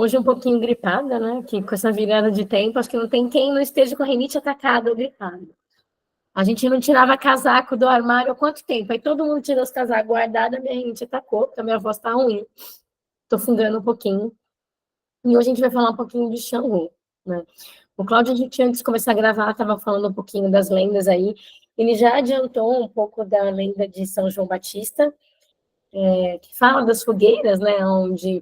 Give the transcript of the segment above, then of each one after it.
Hoje um pouquinho gripada, né? Que com essa virada de tempo, acho que não tem quem não esteja com a rinite atacada ou gripada. A gente não tirava casaco do armário há quanto tempo? Aí todo mundo tirou os casacos guardados, a minha rinite atacou, porque a minha voz tá ruim. Tô fungando um pouquinho. E hoje a gente vai falar um pouquinho de Xangô, né? O Cláudio, a gente, antes de começar a gravar, estava falando um pouquinho das lendas aí. Ele já adiantou um pouco da lenda de São João Batista, que fala das fogueiras, né? Onde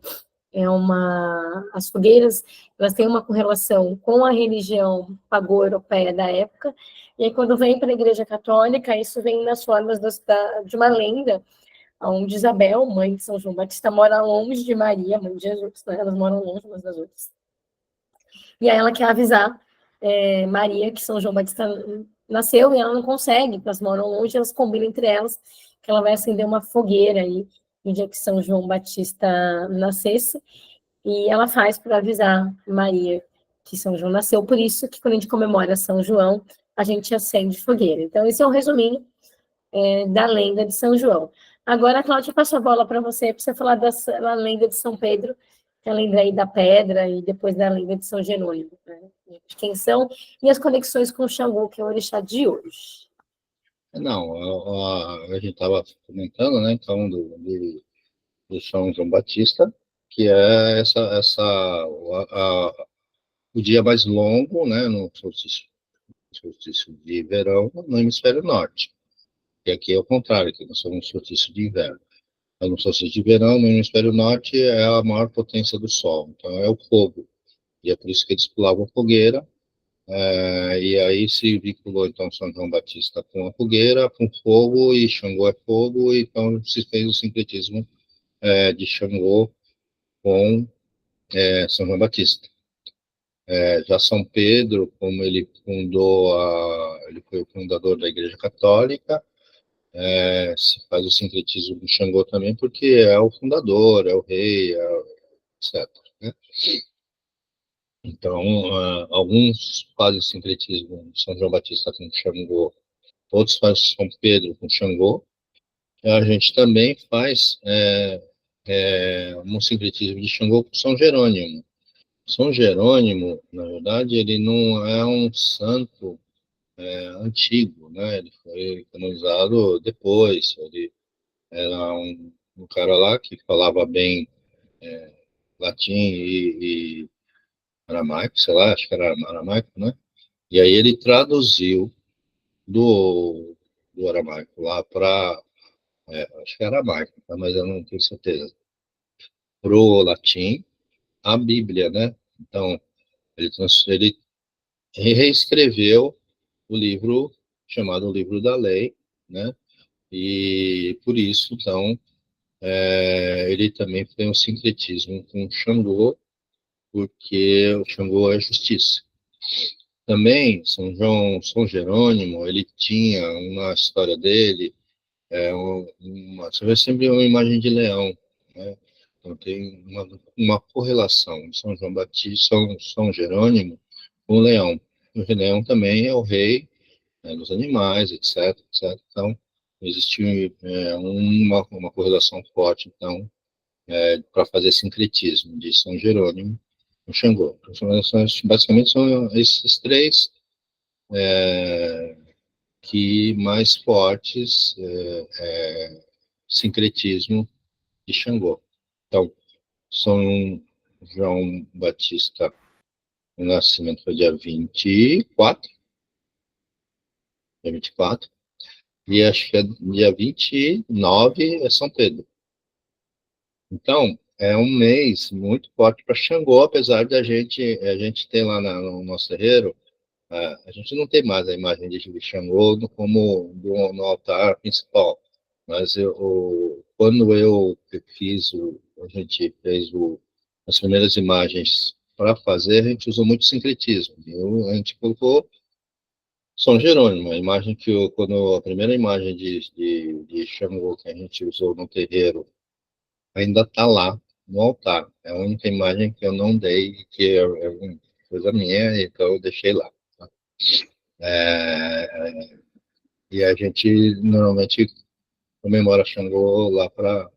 as fogueiras, elas têm uma correlação com a religião pagã europeia da época, e aí quando vem para a Igreja Católica, isso vem nas formas de uma lenda, onde Isabel, mãe de São João Batista, mora longe de Maria, mãe de Jesus, né? Elas moram longe umas das outras. E aí ela quer avisar Maria que São João Batista nasceu, e ela não consegue, porque elas moram longe, elas combinam entre elas que ela vai acender uma fogueira aí no dia que São João Batista nascesse, e ela faz para avisar Maria que São João nasceu, por isso que quando a gente comemora São João, a gente acende fogueira. Então, esse é um resuminho da lenda de São João. Agora, a Cláudia passou a bola para você falar da lenda de São Pedro, que é a lenda aí da pedra, e depois da lenda de São Jerônimo, né? De quem são, e as conexões com o Xangô, que é o orixá de hoje. Não, a gente estava comentando, né, então, do São João Batista, que é o dia mais longo, né, no solstício de verão no hemisfério norte. E aqui é o contrário, que nós somos no solstício de inverno. Mas no solstício de verão, no hemisfério norte, é a maior potência do Sol, então é o fogo. E é por isso que eles pulavam fogueira. E aí se vinculou, então, São João Batista com a fogueira, com fogo, e Xangô é fogo, e então se fez o sincretismo de Xangô com São João Batista. Já São Pedro, como ele ele foi o fundador da Igreja Católica, se faz o sincretismo do Xangô também, porque é o fundador, é o rei, etc. Né? Então, alguns fazem o sincretismo de São João Batista com Xangô, outros fazem São Pedro com Xangô. A gente também faz um sincretismo de Xangô com São Jerônimo. São Jerônimo, na verdade, ele não é um santo antigo, né? Ele foi canonizado depois. Ele era um cara lá que falava bem latim e aramaico, sei lá, acho que era aramaico, né? E aí ele traduziu do aramaico lá para, acho que era aramaico, tá? Mas eu não tenho certeza, pro latim, a Bíblia, né? Então, ele reescreveu o livro chamado Livro da Lei, né? E por isso, então, ele também tem um sincretismo com Xangô, porque o Xangô é justiça. Também, São Jerônimo, ele tinha uma história dele, você vê sempre uma imagem de leão, né? Então tem uma correlação, São João Batista, São Jerônimo, com o leão. O leão também é o rei, né, dos animais, etc, etc. Então, existe uma correlação forte, então, para fazer sincretismo de São Jerônimo com Xangô. Basicamente, são esses três que mais fortes sincretismo de Xangô. Então, São João Batista, o nascimento foi dia 24, dia 24, e acho que é dia 29 é São Pedro. Então, é um mês muito forte para Xangô, apesar de a gente ter lá no nosso terreiro, a gente não tem mais a imagem de Xangô como no altar principal, mas quando a gente fez as primeiras imagens para fazer, a gente usou muito sincretismo. A gente colocou São Jerônimo, a imagem quando a primeira imagem de Xangô que a gente usou no terreiro ainda está lá no altar. É a única imagem que eu não dei, que é uma coisa minha, então eu deixei lá. Tá? E a gente normalmente comemora Xangô lá para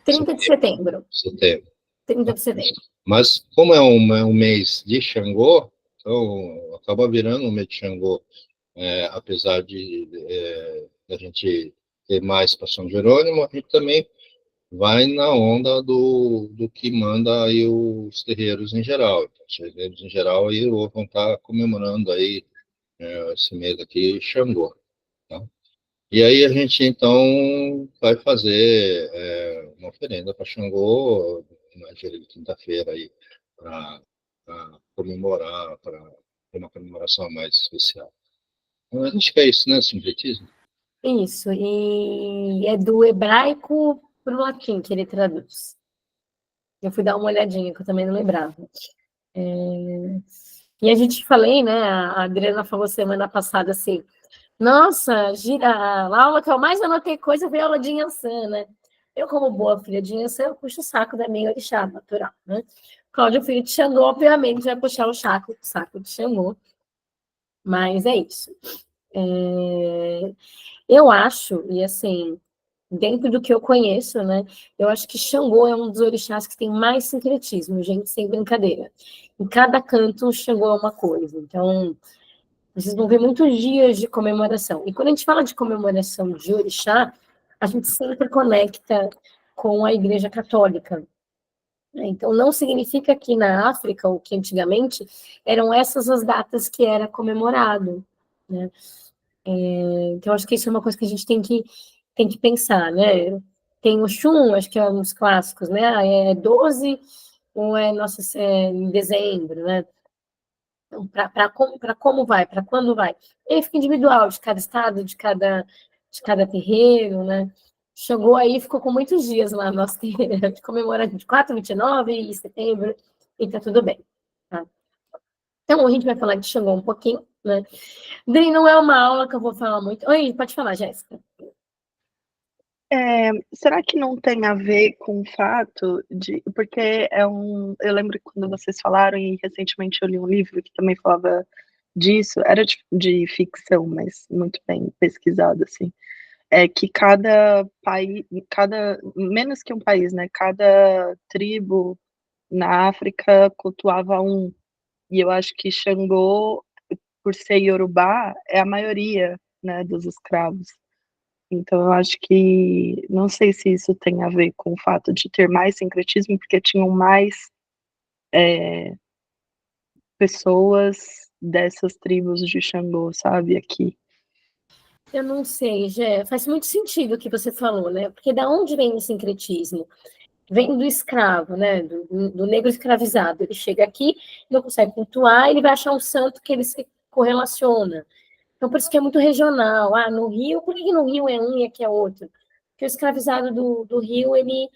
30 de setembro. setembro. 30 de setembro. Mas como é um mês de Xangô, então acaba virando um mês de Xangô, apesar de a gente ter mais para São Jerônimo, a gente também vai na onda do que manda aí os terreiros em geral. Então, os terreiros em geral aí vão estar comemorando aí esse mês aqui Xangô. Tá? E aí a gente então vai fazer uma oferenda para Xangô na dia de quinta-feira aí para comemorar, para ter uma comemoração mais especial. Mas acho que é isso, né, sincretismo? Isso, e é do hebraico para o latim que ele traduz. Eu fui dar uma olhadinha, que eu também não lembrava. E a gente falei, né? A Adriana falou semana passada assim: nossa, gira, a aula que eu mais anotei coisa foi a aula de Yansan, né? Eu, como boa filha de Yansan, eu puxo o saco da minha orixá natural, né? Cláudio, filho de Xangô, obviamente, vai puxar o saco de Xangô. Mas é isso. Eu acho, e assim, dentro do que eu conheço, né? Eu acho que Xangô é um dos orixás que tem mais sincretismo, gente, sem brincadeira. Em cada canto, Xangô é uma coisa. Então, vocês vão ver muitos dias de comemoração. E quando a gente fala de comemoração de orixá, a gente sempre conecta com a Igreja Católica. Então, não significa que na África, ou que antigamente, eram essas as datas que era comemorado, né? Então, acho que isso é uma coisa que a gente tem que pensar, né? Tem o Xum, acho que é um dos clássicos, né? É 12 ou é, nossa, é em dezembro, né? Então, para como vai, para quando vai. E aí fica individual, de cada estado, de cada terreiro, né? Chegou aí, ficou com muitos dias lá no nosso terreiro. A gente comemora 24, 29 e setembro, e tá tudo bem. Tá? Então, a gente vai falar de Xangô um pouquinho, né? Dri, não é uma aula que eu vou falar muito. Oi, pode falar, Jéssica. Será que não tem a ver com o fato de. Porque eu lembro quando vocês falaram, e recentemente eu li um livro que também falava disso, era de ficção, mas muito bem pesquisado, assim. É que cada país, menos que um país, né? Cada tribo na África cultuava um. E eu acho que Xangô, por ser Yorubá, é a maioria, né, dos escravos. Então, eu acho que não sei se isso tem a ver com o fato de ter mais sincretismo, porque tinham mais pessoas dessas tribos de Xangô, sabe, aqui. Eu não sei, Jé, faz muito sentido o que você falou, né? Porque da onde vem o sincretismo? Vem do escravo, né? Do negro escravizado. Ele chega aqui, não consegue pontuar, ele vai achar um santo que ele se correlaciona. Então, por isso que é muito regional. Ah, no Rio, por que no Rio é um e aqui é outro? Porque o escravizado do Rio, ele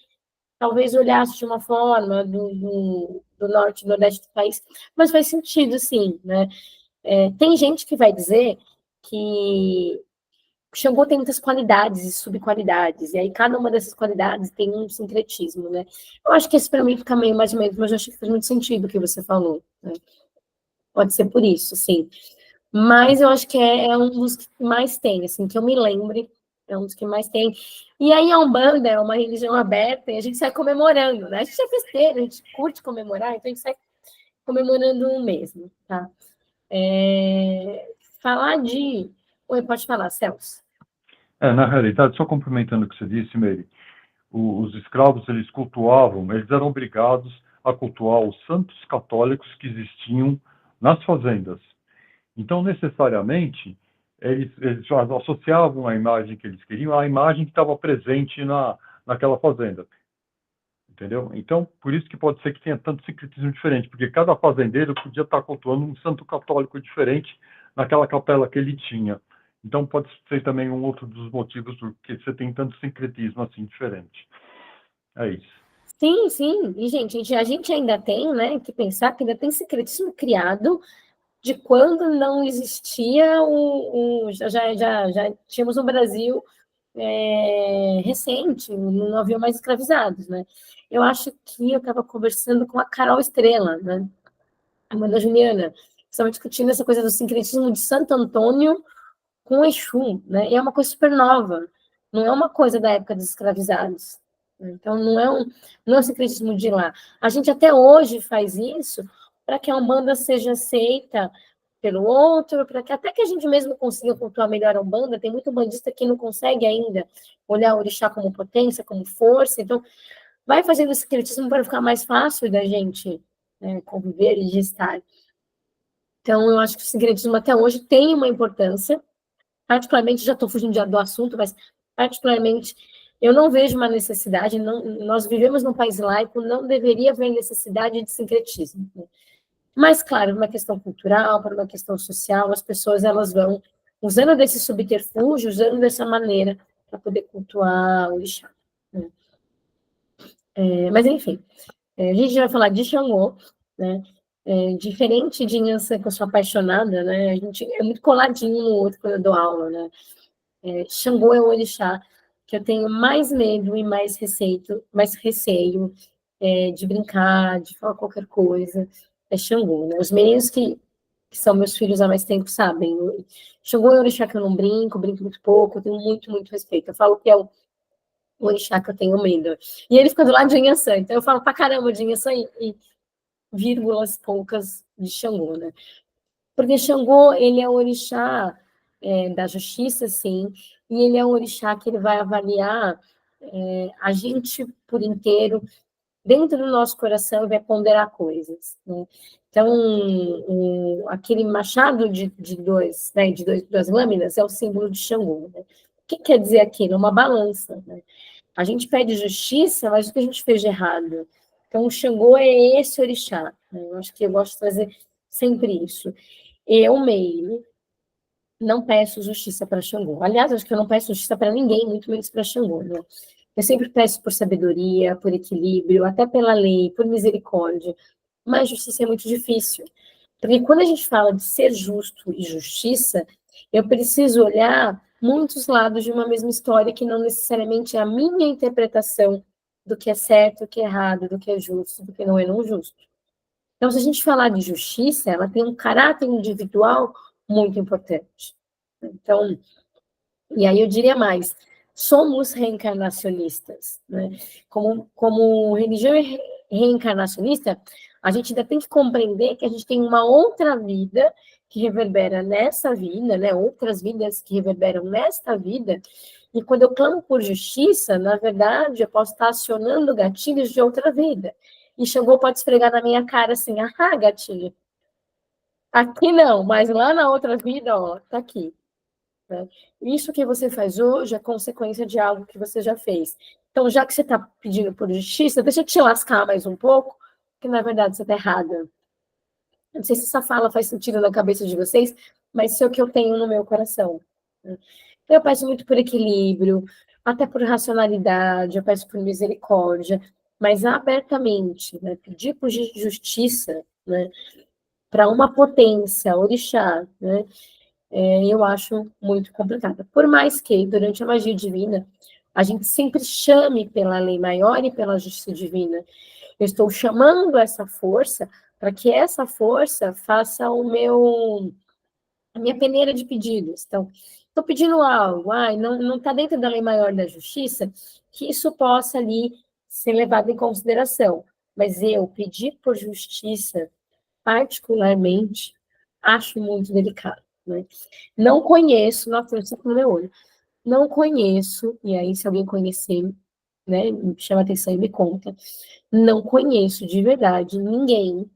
talvez olhasse de uma forma, do norte e nordeste do país, mas faz sentido, sim, né? Tem gente que vai dizer que o Xangô tem muitas qualidades e subqualidades, e aí cada uma dessas qualidades tem um sincretismo, né? Eu acho que esse para mim fica meio mais ou menos, mas eu acho que faz muito sentido o que você falou, né? Pode ser por isso, sim. Mas eu acho que é um dos que mais tem, assim, que eu me lembre, é um dos que mais tem. E aí a Umbanda é uma religião aberta e a gente sai comemorando, né? A gente é festeiro, a gente curte comemorar, então a gente sai comemorando mesmo, tá? Falar de... Oi, pode falar, Celso. Na realidade, só complementando o que você disse, Meire, os escravos, eles cultuavam, eles eram obrigados a cultuar os santos católicos que existiam nas fazendas. Então, necessariamente, eles já associavam a imagem que eles queriam à imagem que estava presente naquela fazenda. Entendeu? Então, por isso que pode ser que tenha tanto sincretismo diferente, porque cada fazendeiro podia estar cultuando um santo católico diferente naquela capela que ele tinha. Então, pode ser também um outro dos motivos por que você tem tanto sincretismo assim diferente. É isso. Sim, sim. E, gente, a gente ainda tem, né, que pensar que ainda tem secretismo criado de quando não existia já tínhamos no Brasil recente, não havia mais escravizados, né? Eu acho que eu estava conversando com a Carol Estrela, né? A irmã da Juliana, estava discutindo essa coisa do sincretismo de Santo Antônio com Exu, né? E é uma coisa super nova, não é uma coisa da época dos escravizados. Então, não é um secretismo de lá. A gente até hoje faz isso para que a Umbanda seja aceita pelo outro, para que até que a gente mesmo consiga cultuar melhor a Umbanda. Tem muito bandista que não consegue ainda olhar o orixá como potência, como força. Então, vai fazendo esse secretismo para ficar mais fácil da gente, né, conviver e gestar. Então, eu acho que o secretismo até hoje tem uma importância. Particularmente, já estou fugindo do assunto, mas particularmente, eu não vejo uma necessidade, nós vivemos num país laico, não deveria haver necessidade de sincretismo. Né? Mas, claro, uma questão cultural, para uma questão social, as pessoas elas vão usando desse subterfúgio, usando dessa maneira para poder cultuar o orixá. Né? Mas, enfim, a gente vai falar de Xangô, né? Diferente de Inhansã, que eu sou apaixonada, né? A gente é muito coladinho um no outro quando eu dou aula, né? Xangô é o orixá que eu tenho mais medo e mais receio de brincar, de falar qualquer coisa, é Xangô, né? Os meninos que são meus filhos há mais tempo sabem. Xangô é o orixá que eu não brinco muito pouco, eu tenho muito, muito respeito. Eu falo que é o orixá que eu tenho medo. E ele fica do lado de Inhansã, então eu falo pra caramba de Inhansã e vírgulas poucas de Xangô, né? Porque Xangô, ele é o orixá da justiça, sim, e ele é um orixá que ele vai avaliar a gente por inteiro, dentro do nosso coração, e vai ponderar coisas. Né? Então, aquele machado de duas lâminas é o símbolo de Xangô. Né? O que quer dizer aquilo? Uma balança. Né? A gente pede justiça, mas o que a gente fez de errado? Então, o Xangô é esse orixá. Né? Eu acho que eu gosto de trazer sempre isso. Eu mesmo não peço justiça para Xangô. Aliás, acho que eu não peço justiça para ninguém, muito menos para Xangô. Né? Eu sempre peço por sabedoria, por equilíbrio, até pela lei, por misericórdia. Mas justiça é muito difícil. Porque quando a gente fala de ser justo e justiça, eu preciso olhar muitos lados de uma mesma história, que não necessariamente é a minha interpretação do que é certo, do que é errado, do que é justo, do que não é não justo. Então, se a gente falar de justiça, ela tem um caráter individual muito importante. Então, e aí eu diria mais, somos reencarnacionistas. Né? Como religião reencarnacionista, a gente ainda tem que compreender que a gente tem uma outra vida que reverbera nessa vida, né? Outras vidas que reverberam nesta vida, e quando eu clamo por justiça, na verdade, eu posso estar acionando gatilhos de outra vida. E Xangô pode esfregar na minha cara assim, ah, gatilho. Aqui não, mas lá na outra vida, ó, tá aqui. Né? Isso que você faz hoje é consequência de algo que você já fez. Então, já que você está pedindo por justiça, deixa eu te lascar mais um pouco, que na verdade você está errada. Não sei se essa fala faz sentido na cabeça de vocês, mas isso é o que eu tenho no meu coração. Né? Eu peço muito por equilíbrio, até por racionalidade, eu peço por misericórdia, mas abertamente, né? Pedir por justiça, né? Para uma potência, orixá, né? Eu acho muito complicada. Por mais que, durante a magia divina, a gente sempre chame pela lei maior e pela justiça divina. Eu estou chamando essa força para que essa força faça a minha peneira de pedidos. Então, estou pedindo algo, não está dentro da lei maior da justiça, que isso possa ali ser levado em consideração. Mas eu pedir por justiça, particularmente, acho muito delicado. Né? Não conheço, na força do meu olho, não conheço, e aí se alguém conhecer, né, me chama atenção e me conta, não conheço de verdade ninguém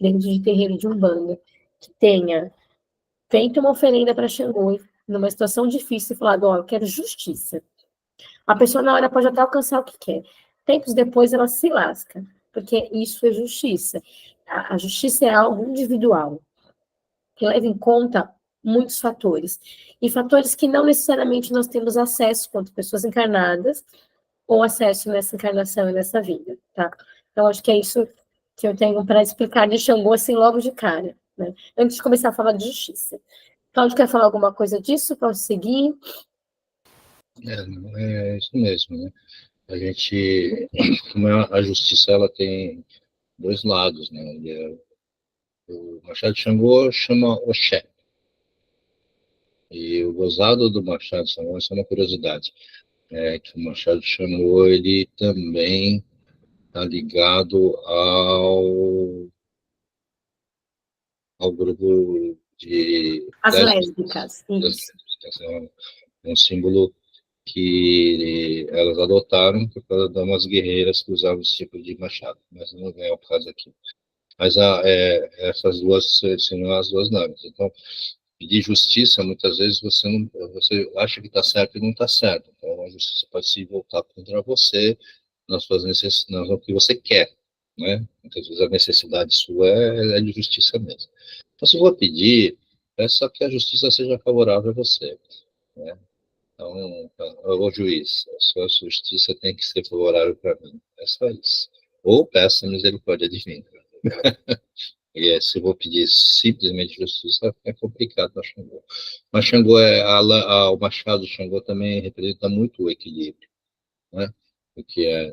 dentro de terreiro de Umbanda que tenha feito uma oferenda para Xangô numa situação difícil e falado, eu quero justiça. A pessoa na hora pode até alcançar o que quer. Tempos depois ela se lasca, porque isso é justiça. A justiça é algo individual, que leva em conta muitos fatores. E fatores que não necessariamente nós temos acesso quanto pessoas encarnadas, ou acesso nessa encarnação e nessa vida, tá? Então, acho que é isso que eu tenho para explicar de Xangô, assim, logo de cara, né? Antes de começar a falar de justiça. Cláudio, quer falar alguma coisa disso? Posso seguir? É isso mesmo, né? A gente, como a justiça, ela tem dois lados, né? O Machado de Xangô chama Oxé. E o gozado do Machado de Xangô, isso é uma curiosidade. que o Machado de Xangô, ele também está ligado ao grupo As lésbicas. lésbicas, isso. É um símbolo que elas adotaram por causa de umas guerreiras que usavam esse tipo de machado, mas não é o caso aqui. Mas essas duas são as duas normas. Então, pedir justiça, muitas vezes você acha que está certo e não está certo. Então, a justiça pode se voltar contra você nas suas necessidades, no que você quer, né? Muitas vezes a necessidade sua é de justiça mesmo. Então, se eu vou pedir, é só que a justiça seja favorável a você, né? Então, o juiz, a sua justiça tem que ser favorável para mim. É só isso. Ou peça misericórdia divina. E se eu vou pedir simplesmente justiça, é complicado para Xangô. Mas Xangô, o machado de Xangô também representa muito o equilíbrio, né? Que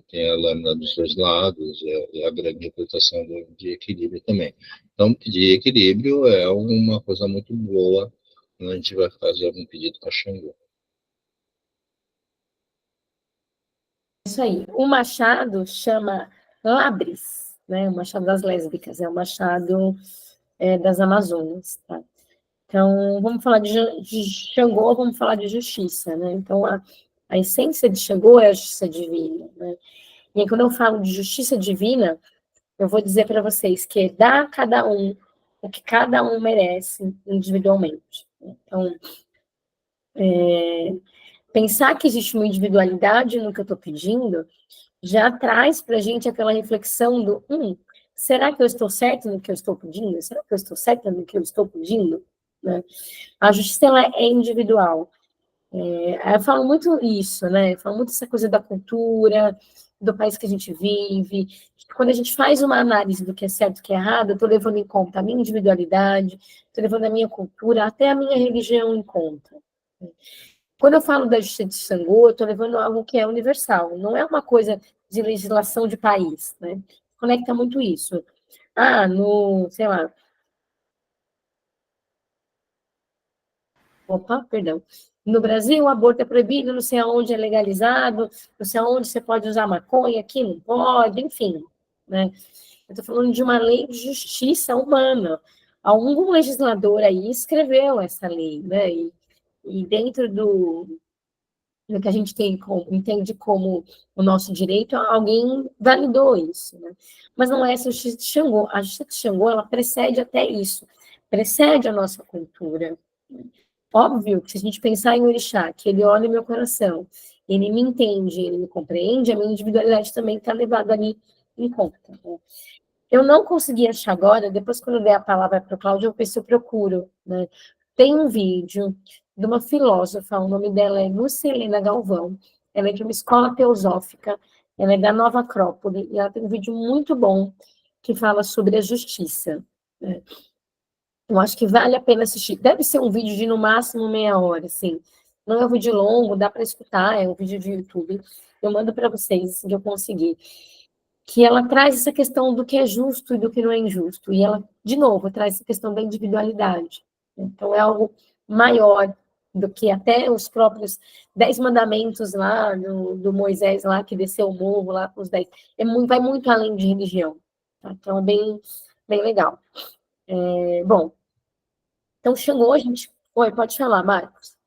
tem a lâmina dos dois lados, e a grande representação de equilíbrio também. Então, pedir equilíbrio é uma coisa muito boa quando a gente vai fazer algum pedido para Xangô. Isso aí. O machado chama Labris, né? O machado das lésbicas, é o machado das Amazonas, tá? Então, vamos falar de Xangô, vamos falar de justiça, né? Então, a essência de Xangô é a justiça divina, né? E aí, quando eu falo de justiça divina, eu vou dizer para vocês que é dar a cada um o que cada um merece individualmente. Então, pensar que existe uma individualidade no que eu estou pedindo já traz para a gente aquela reflexão do será que eu estou certo no que eu estou pedindo? Será que eu estou certa no que eu estou pedindo? Né? A justiça ela é individual. Eu falo muito isso, né? Eu falo muito essa coisa da cultura, do país que a gente vive. Quando a gente faz uma análise do que é certo e o que é errado, eu estou levando em conta a minha individualidade, estou levando a minha cultura, até a minha religião em conta. Quando eu falo da justiça de Xangô, eu estou levando algo que é universal, não é uma coisa de legislação de país, né? Conecta muito isso. Sei lá. Opa, perdão. No Brasil, o aborto é proibido, não sei aonde é legalizado, não sei aonde você pode usar maconha, aqui não pode, enfim, né? Eu estou falando de uma lei de justiça humana. Algum legislador aí escreveu essa lei, né? E dentro do que a gente entende como o nosso direito, alguém validou isso, né? Mas não é essa justiça de Xangô. A justiça de Xangô, ela precede até isso, precede a nossa cultura. Óbvio que se a gente pensar em orixá, que ele olha o meu coração, ele me entende, ele me compreende, a minha individualidade também está levada ali em conta. Né? Eu não consegui achar agora, depois quando eu der a palavra para o Cláudio, eu penso, eu procuro. Né? Tem um vídeo de uma filósofa, o nome dela é Lucilena Galvão, ela é de uma escola teosófica, ela é da Nova Acrópole, e ela tem um vídeo muito bom que fala sobre a justiça. Né? Eu acho que vale a pena assistir. Deve ser um vídeo de, no máximo, meia hora, assim. Não é um vídeo longo, dá para escutar, é um vídeo de YouTube. Eu mando para vocês, assim que eu conseguir. Que ela traz essa questão do que é justo e do que não é injusto. E ela, de novo, traz essa questão da individualidade. Então, é algo maior do que até os próprios 10 mandamentos lá, do Moisés lá, que desceu o morro lá com os 10. Vai muito além de religião. Tá? Então, é bem, bem legal. Bom, então chegou, a gente. Oi, pode falar, Marcos.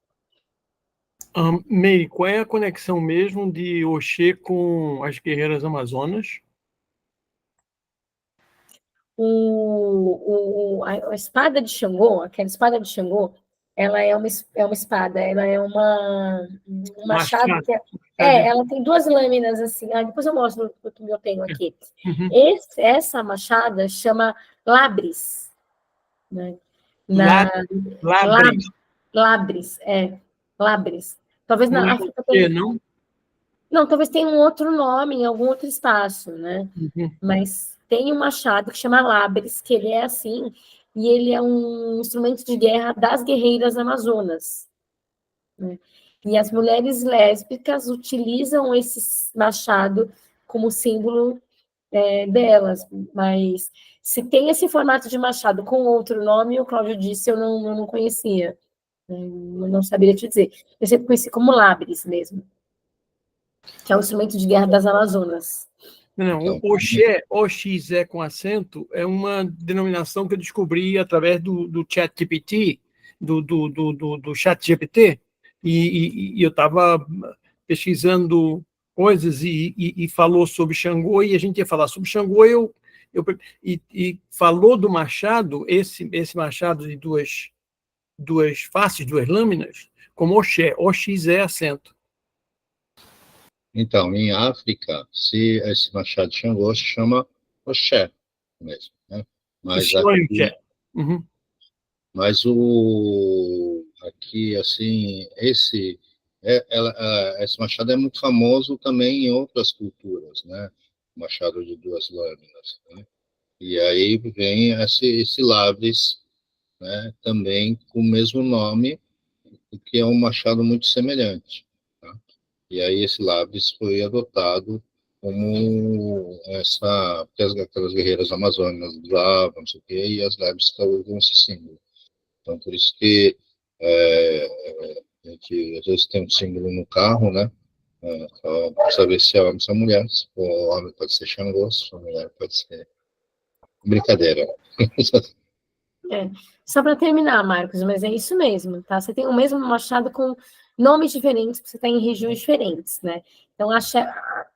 Meire, qual é a conexão mesmo de Oxê com as guerreiras amazonas? A espada de Xangô, aquela espada de Xangô, ela é uma espada, ela é um machado que ela tem duas lâminas assim. Depois eu mostro o que eu tenho aqui. Uhum. Essa machada chama Labris. Né? Labris. Labris, Labris. Talvez não na África tenha. Não? Não, talvez tenha um outro nome em algum outro espaço, né? Uhum. Mas tem um machado que chama Labres, que ele é assim, e ele é um instrumento de guerra das guerreiras amazonas. Né? E as mulheres lésbicas utilizam esse machado como símbolo delas, mas se tem esse formato de machado com outro nome, o Cláudio disse, eu não conhecia. Eu não saberia te dizer. Eu sempre conheci como Labres mesmo, que é o instrumento de guerra das Amazonas. Não, Então, Oxé, OXE com acento, é uma denominação que eu descobri através do ChatGPT, do ChatGPT, e eu estava pesquisando coisas e falou sobre Xangô, e a gente ia falar sobre Xangô, e falou do machado, esse machado de duas faces, duas lâminas, como Oxé, OXE acento. então, em África, se esse machado de Xangô se chama Oxé mesmo, né? Mas aqui, Oxé. Uhum. mas aqui assim, esse machado é muito famoso também em outras culturas, né? O machado de duas lâminas, né? E aí vem esse Lavres, né? Também com o mesmo nome, que é um machado muito semelhante, tá? E aí esse Labres foi adotado como porque aquelas guerreiras amazônicas usavam, não sei o quê, e as Labres usam esse símbolo. Então, por isso que a gente às vezes tem um símbolo no carro, né? Para saber se é homem ou se é mulher. Se for homem, pode ser Xangô, se for mulher, pode ser brincadeira. É. Só para terminar, Marcos, mas é isso mesmo, tá? Você tem o mesmo machado com nomes diferentes, porque você está em regiões diferentes, né? Então,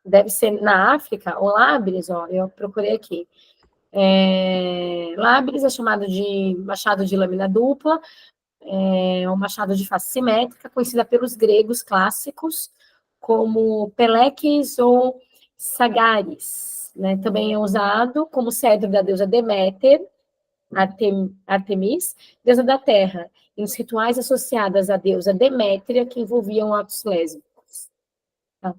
deve ser na África, o Labres, ó, eu procurei aqui. Labres é chamado de machado de lâmina dupla, é um machado de face simétrica, conhecida pelos gregos clássicos como peleques ou sagares, né? Também é usado como cedro da deusa Deméter, Artemis, deusa da terra, em os rituais associados à deusa Demétria, que envolviam atos lésbicos. Tá?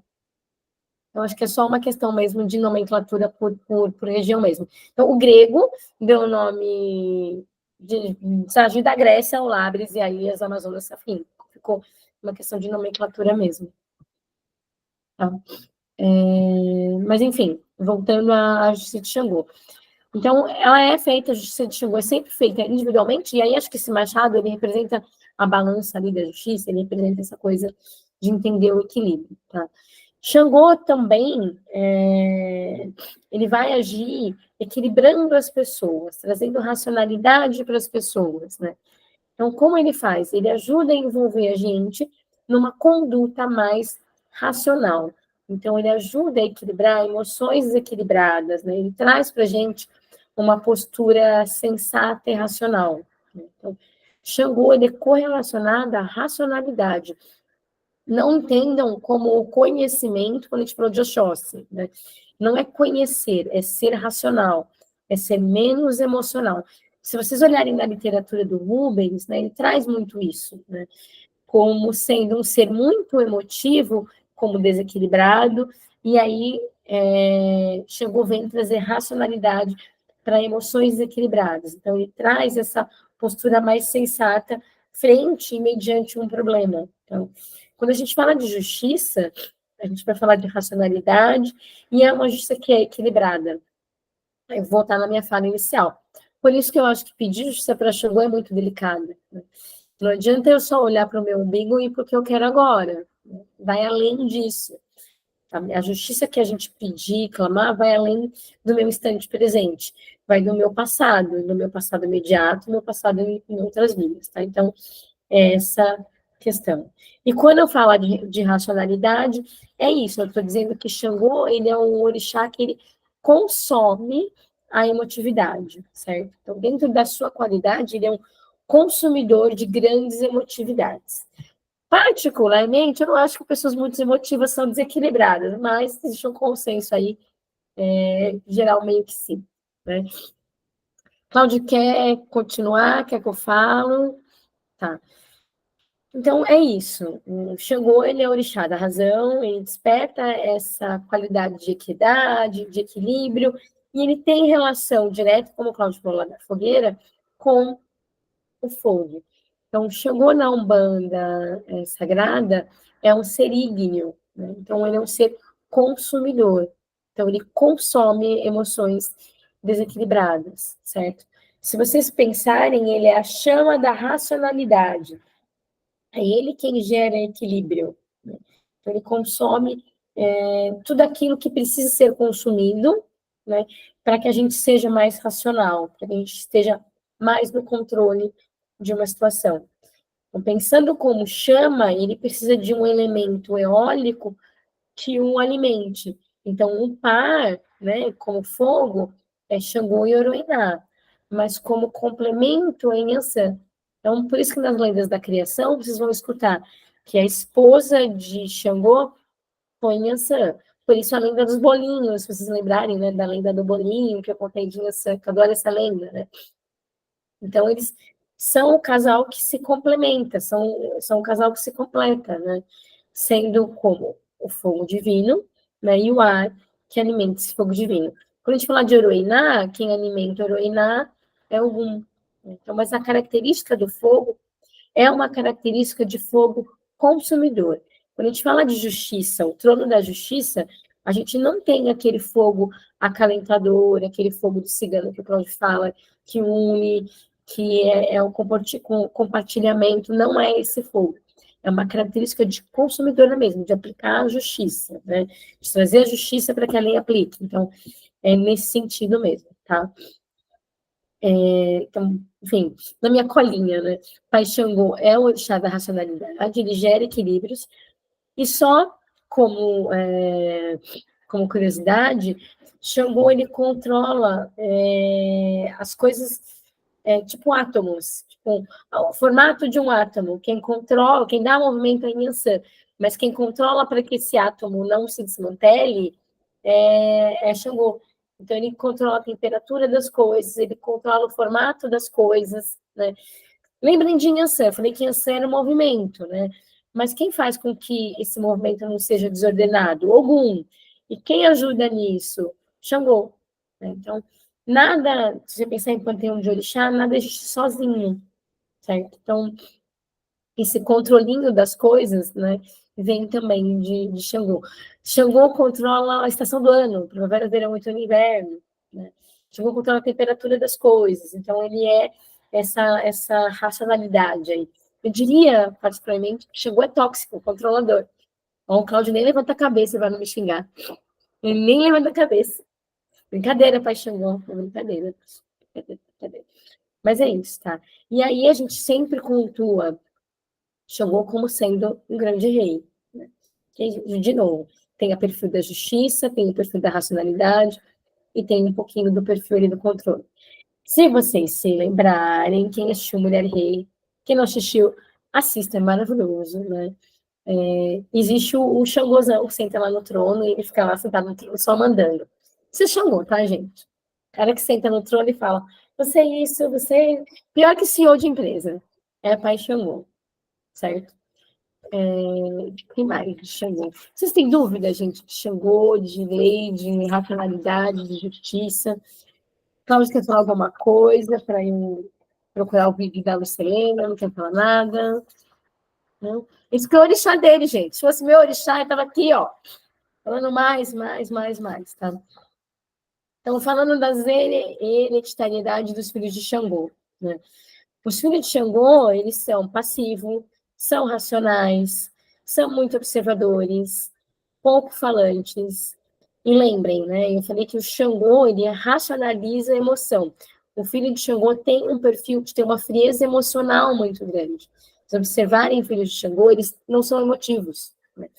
Então, acho que é só uma questão mesmo de nomenclatura por região mesmo. Então, o grego deu o nome de da Grécia ao Labres, e aí as Amazonas, enfim, ficou uma questão de nomenclatura mesmo. Tá? Mas, enfim, voltando à justiça de Xangô. Então, ela é feita, a justiça de Xangô é sempre feita individualmente, e aí acho que esse machado, ele representa a balança ali da justiça, ele representa essa coisa de entender o equilíbrio, tá? Xangô também, ele vai agir equilibrando as pessoas, trazendo racionalidade para as pessoas, né? Então, como ele faz? Ele ajuda a envolver a gente numa conduta mais racional. Então, ele ajuda a equilibrar emoções desequilibradas, né? Ele traz para a gente uma postura sensata e racional. Então, Xangô, ele é correlacionado à racionalidade. Não entendam como o conhecimento quando a gente falou de Oxóssi, né? Não é conhecer, é ser racional, é ser menos emocional. Se vocês olharem na literatura do Rubens, né, ele traz muito isso, né? Como sendo um ser muito emotivo, como desequilibrado, e aí chegou vem trazer racionalidade para emoções desequilibradas. Então, ele traz essa postura mais sensata frente e mediante um problema. Então, quando a gente fala de justiça, a gente vai falar de racionalidade, e é uma justiça que é equilibrada. Eu vou voltar na minha fala inicial. Por isso que eu acho que pedir justiça para Xangô é muito delicado. Né? Não adianta eu só olhar para o meu umbigo e para o que eu quero agora. Vai além disso. A justiça que a gente pedir, clamar, vai além do meu instante presente. Vai do meu passado imediato, do meu passado em outras vidas. Tá? Então, é essa questão. E quando eu falo de racionalidade, é isso. Eu estou dizendo que Xangô, ele é um orixá que ele consome a emotividade, certo? Então, dentro da sua qualidade, ele é um consumidor de grandes emotividades. Particularmente, eu não acho que pessoas muito emotivas são desequilibradas, mas existe um consenso aí, geral, meio que sim. Né? Cláudio, quer continuar? Quer que eu falo? Tá. Então, é isso. O Xangô, ele é o orixá da razão, ele desperta essa qualidade de equidade, de equilíbrio, e ele tem relação direta, como o Cláudio falou lá da fogueira, com o fogo. Então, Xangô na Umbanda sagrada é um ser ígneo, né? Então ele é um ser consumidor. Então ele consome emoções desequilibradas, certo? Se vocês pensarem, ele é a chama da racionalidade. É ele quem gera equilíbrio, né? Então, ele consome tudo aquilo que precisa ser consumido, né, para que a gente seja mais racional, para que a gente esteja mais no controle de uma situação. Então, pensando como chama, ele precisa de um elemento eólico que o alimente. Então, o par, né, como fogo, é Xangô e Oroiná, mas como complemento é Inhansã. Então, por isso que nas lendas da criação, vocês vão escutar que a esposa de Xangô foi Inhansã. Por isso a lenda dos bolinhos, se vocês lembrarem, né, da lenda do bolinho, que eu contei de Inhansã, que eu adoro essa lenda, né? Então, eles são o casal que se complementa, são o casal que se completa, né? Sendo como o fogo divino, né? E o ar que alimenta esse fogo divino. Quando a gente fala de Oroiná, quem alimenta Oroiná é o Rum. Então, mas a característica do fogo é uma característica de fogo consumidor. Quando a gente fala de justiça, o trono da justiça, a gente não tem aquele fogo acalentador, aquele fogo do cigano que o Cláudio fala, que une, que é o compartilhamento, não é esse fogo. É uma característica de consumidora mesmo, de aplicar a justiça, né? De trazer a justiça para que a lei aplique. Então, é nesse sentido mesmo, tá? Então, enfim, na minha colinha, né? Pai Xangô é o orixá da racionalidade, ele gera equilíbrios, e só como curiosidade, Xangô, ele controla as coisas tipo átomos, tipo, o formato de um átomo. Quem controla, quem dá movimento é Inhansã, mas quem controla para que esse átomo não se desmantele é Xangô. Então, ele controla a temperatura das coisas, ele controla o formato das coisas, né? Lembrem de Inhansã, eu falei que Inhansã era um movimento, né? Mas quem faz com que esse movimento não seja desordenado? Ogum. E quem ajuda nisso? Xangô. Né? Então, nada, se você pensar em panteão de orixá, nada existe sozinho, certo? Então, esse controlinho das coisas, né, vem também de Xangô. Xangô controla a estação do ano, primavera, verão, outono e inverno, né? Xangô controla a temperatura das coisas, então ele é essa racionalidade aí. Eu diria, particularmente, que Xangô é tóxico, controlador. Ó, o Cláudio nem levanta a cabeça para não me xingar. Ele nem levanta a cabeça. Brincadeira, pai Xangô, brincadeira. Brincadeira. Mas é isso, tá? E aí a gente sempre cultua Xangô como sendo um grande rei. Né? De novo, tem a perfil da justiça, tem o perfil da racionalidade e tem um pouquinho do perfil ali do controle. Se vocês se lembrarem, quem assistiu Mulher Rei, quem não assistiu, assista, é maravilhoso, né? Existe o Xangôzão que senta lá no trono e ele fica lá sentado no trono só mandando. Isso é Xangô, tá, gente? O cara que senta no trono e fala, você é isso, você é... Pior que CEO de empresa. É pai Xangô, certo? Quem mais de Xangô? Vocês têm dúvida, gente, de Xangô, de lei, de racionalidade, de justiça? Cláudio quer falar alguma coisa para eu procurar o vídeo da Lucilena? Não quer falar nada? Não? Isso que é o orixá dele, gente. Se fosse meu orixá, eu estava aqui, ó, falando mais, tá? Então, falando das hereditariedade dos filhos de Xangô, né? Os filhos de Xangô, eles são passivos, são racionais, são muito observadores, pouco falantes. E lembrem, né? Eu falei que o Xangô, ele racionaliza a emoção. O filho de Xangô tem um perfil de ter uma frieza emocional muito grande. Se observarem filhos de Xangô, eles não são emotivos. Né?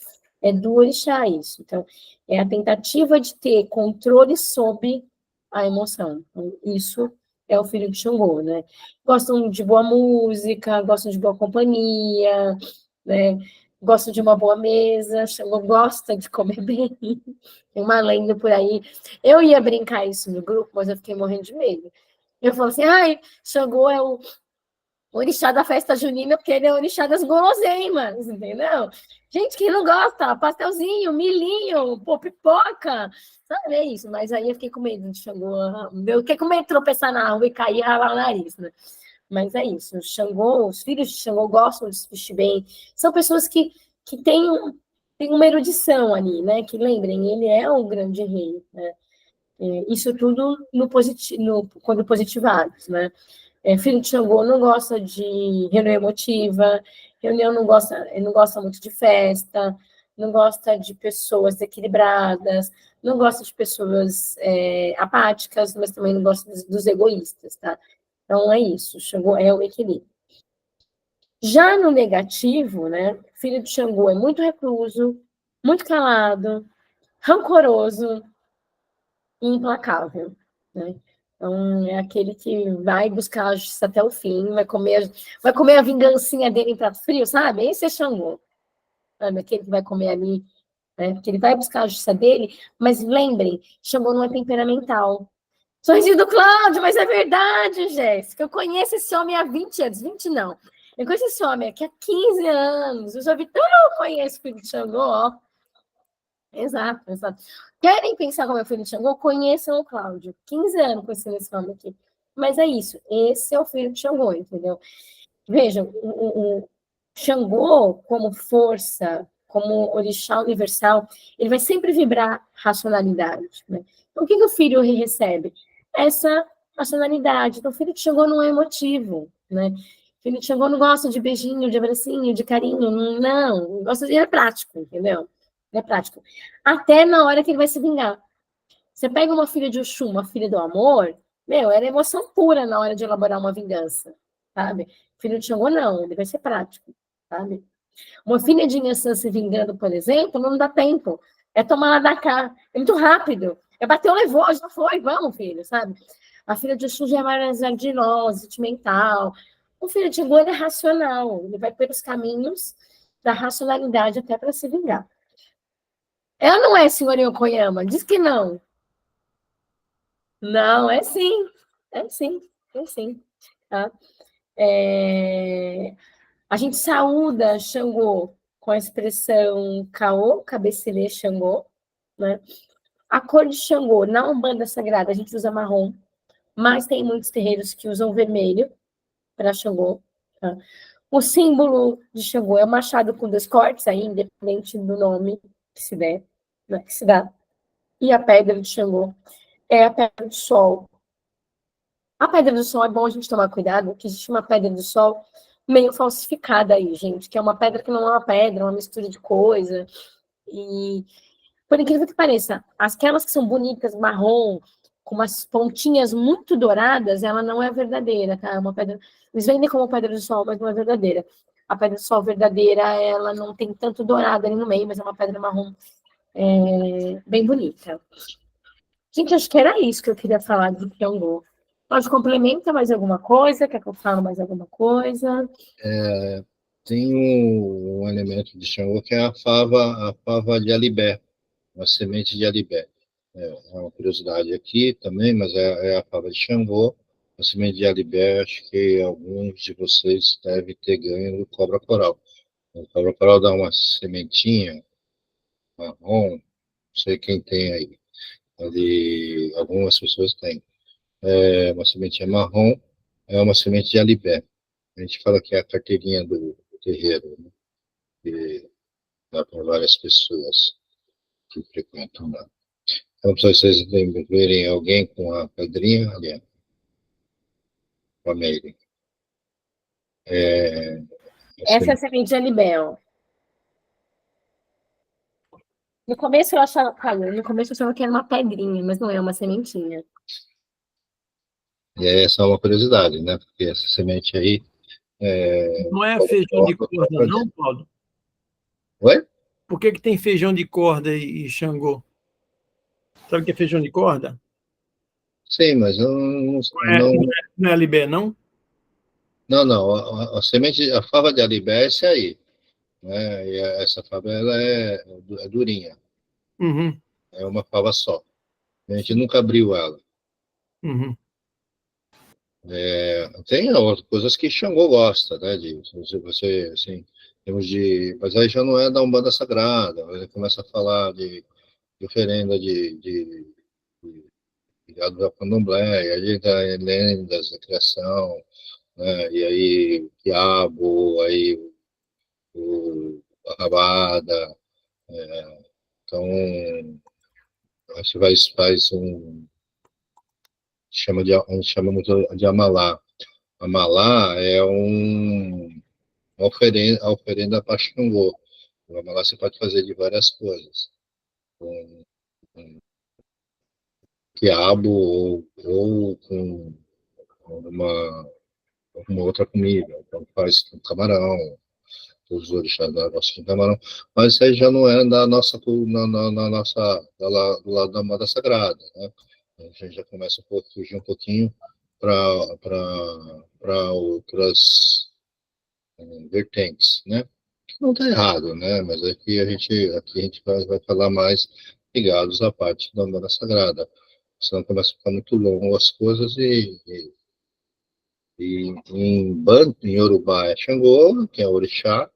É do orixá isso. Então, é a tentativa de ter controle sobre a emoção. Então, isso é o filho de Xangô, né? Gostam de boa música, gostam de boa companhia, né? Gostam de uma boa mesa, Xangô gosta de comer bem. Tem uma lenda por aí. Eu ia brincar isso no grupo, mas eu fiquei morrendo de medo. Eu falo assim, ai, Xangô é o orixá da festa junina, porque ele é o orixá das guloseimas, entendeu? Gente, quem não gosta? Pastelzinho, milhinho, pô, pipoca, sabe, é isso. Mas aí eu fiquei com medo de Xangô. Eu fiquei com medo de tropeçar na rua e cair e ralar o nariz, né? Mas é isso. Xangô, os filhos de Xangô gostam de se vestir bem. São pessoas que têm uma erudição ali, né? Que lembrem, ele é um grande rei, né? Isso tudo quando positivados, né? Filho de Xangô não gosta de reunião emotiva, Reunião não gosta, ele não gosta muito de festa, não gosta de pessoas equilibradas, não gosta de pessoas apáticas, mas também não gosta dos egoístas, tá? Então é isso, Xangô é o equilíbrio. Já no negativo, né, filho de Xangô é muito recluso, muito calado, rancoroso e implacável, né? Então, é aquele que vai buscar a justiça até o fim, vai comer a vingancinha dele em prato frio, sabe? Esse é Xangô, sabe? Aquele que vai comer ali, né? Que ele vai buscar a justiça dele, mas lembrem, Xangô não é temperamental. Sorrisinho do Cláudio, mas é verdade, Jéssica. Eu conheço esse homem há 20 anos, 20 não. Eu conheço esse homem aqui há 15 anos. Eu já vi, eu conheço o filho de Xangô, ó. Exato, exato. Querem pensar como é o filho de Xangô? Conheçam o Cláudio. 15 anos conhecendo esse homem aqui. Mas é isso, esse é o filho de Xangô, entendeu? Vejam, o Xangô, como força, como orixá universal, ele vai sempre vibrar racionalidade, né? Então, o que o filho recebe? Essa racionalidade. Então, o filho de Xangô não é emotivo, né? O filho de Xangô não gosta de beijinho, de abracinho, de carinho, não. Gosta de... Ele é prático, entendeu? Ele é prático. Até na hora que ele vai se vingar. Você pega uma filha de Oxum, uma filha do amor, era emoção pura na hora de elaborar uma vingança, sabe? Filho de Xangô, não, ele vai ser prático, sabe? Uma filha de Inhaçã se vingando, por exemplo, não dá tempo. É tomar lá da cá. É muito rápido. É bater, levou, já foi, vamos, filho, sabe? A filha de Oxum já é mais ardilosa, sentimental. O filho de Xangô, ele é racional. Ele vai pelos caminhos da racionalidade até para se vingar. Ela não é senhorinha Koyama, diz que não. Não, é sim. É sim, é sim. Tá? A gente saúda Xangô com a expressão Caô, cabecilê Xangô, né? A cor de Xangô, na Umbanda Sagrada, a gente usa marrom, mas tem muitos terreiros que usam vermelho para Xangô. Tá? O símbolo de Xangô é o machado com 2 cortes, aí, independente do nome que se der, né, que se dá. E a pedra de Xangô é a pedra do sol. A pedra do sol é bom a gente tomar cuidado, porque existe uma pedra do sol meio falsificada aí, gente, que é uma pedra que não é uma pedra, é uma mistura de coisa. E, por incrível que pareça, aquelas que são bonitas, marrom, com umas pontinhas muito douradas, ela não é verdadeira, tá? É uma pedra... Eles vendem como pedra do sol, mas não é verdadeira. A pedra do sol verdadeira, ela não tem tanto dourado ali no meio, mas é uma pedra marrom bem bonita. Gente, acho que era isso que eu queria falar de Xangô. Pode complementa mais alguma coisa? Quer que eu fale mais alguma coisa? Tem um elemento de Xangô que é a fava de alibé, uma semente de alibé. É uma curiosidade aqui também, mas é a fava de Xangô. A semente de alibé, acho que alguns de vocês devem ter ganho do cobra coral. O cobra coral dá uma sementinha marrom, não sei quem tem aí. Ali, algumas pessoas têm. É uma sementinha marrom, é uma semente de alibé. A gente fala que é a carteirinha do terreiro, né? Que dá para várias pessoas que frequentam lá. Então, se vocês verem alguém com a pedrinha, ali, com a Meire. Essa é a semente de alibel. No começo eu achava, no começo eu achava que era uma pedrinha, mas não é uma sementinha. E essa é uma curiosidade, né? Porque essa semente aí... Não é feijão de corda, não, Paulo? Oi? Por que tem feijão de corda e Xangô? Sabe o que é feijão de corda? Sim, mas Não é alibé, não? Não. A semente, a fava de alibé é esse aí. Né? E essa fava, ela é durinha. Uhum, É uma fava só. A gente nunca abriu ela. uhum. Tem outras coisas que Xangô gosta, né? Se você, assim, temos mas aí já não é da Umbanda Sagrada. Ele começa a falar de oferenda de ligado ao candomblé, e aí dá lendas da criação, né? E aí o quiabo, aí a rabada. Então, a gente faz a gente chama muito de amalá. Amalá é a oferenda para Xangô. O Ramalá você pode fazer de várias coisas. Com quiabo ou com uma outra comida. Então faz com camarão, os orixás da nossa com camarão. Mas isso aí já não é da nossa, na nossa, do lado da moda sagrada, né? A gente já começa a fugir um pouquinho para outras vertentes, né? Não está errado, né? Mas aqui a gente vai falar mais ligados à parte da moda sagrada. Senão começa a ficar muito longo as coisas e em Banto, em Yorubá é Xangô, que é orixá,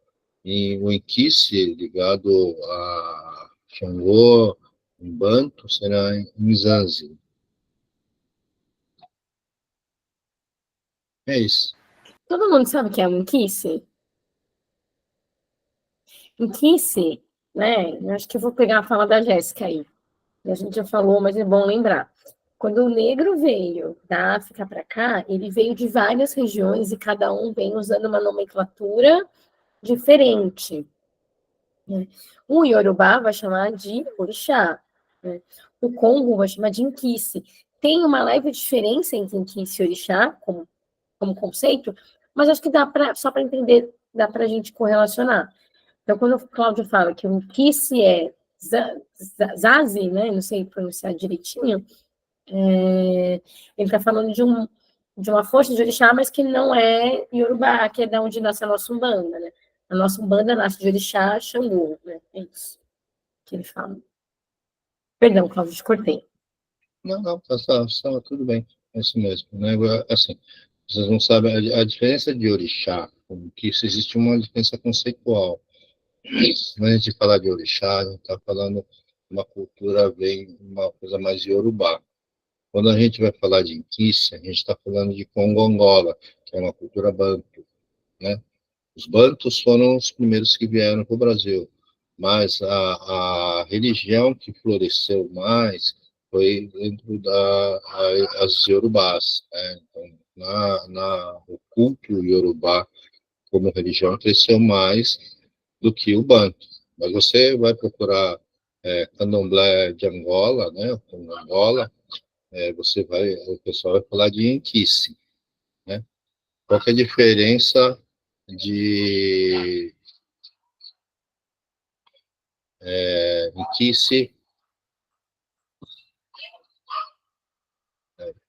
e o Inquice, ligado a Xangô, em Banto, será em Mzanzi. É isso. Todo mundo sabe o que é um Inquice? Inquice, né? Eu acho que eu vou pegar a fala da Jéssica aí. A gente já falou, mas é bom lembrar. Quando o negro veio da África para cá, ele veio de várias regiões e cada um vem usando uma nomenclatura diferente. Né? O Yorubá vai chamar de orixá. Né? O Congo vai chamar de Inquice. Tem uma leve diferença entre Inquice e orixá, como conceito, mas acho que dá só para entender, dá para a gente correlacionar. Então, quando o Cláudio fala que o Inquice é Zazi, né? Não sei pronunciar direitinho, ele está falando de uma força de orixá, mas que não é Yorubá, que é de onde nasce a nossa Umbanda, né? A nossa Umbanda nasce de orixá Xangô, né? É isso que ele fala. Perdão, Cláudio, te cortei. Não, tá tudo bem. É isso mesmo. Né? Assim, vocês não sabem a diferença de orixá, que isso existe uma diferença conceitual. Quando a gente fala de orixá, a gente está falando uma cultura, vem uma coisa mais iorubá. Quando a gente vai falar de Inquice, a gente está falando de Congo-Angola, que é uma cultura banto, né? Os bantos foram os primeiros que vieram para o Brasil, mas a religião que floresceu mais foi dentro as Yorubás, né? Então, o culto Yorubá como religião cresceu mais do que o banto. Mas você vai procurar candomblé de Angola, né? Com Angola, o pessoal vai falar de Inquice, né? Qual que é a diferença de Inquice?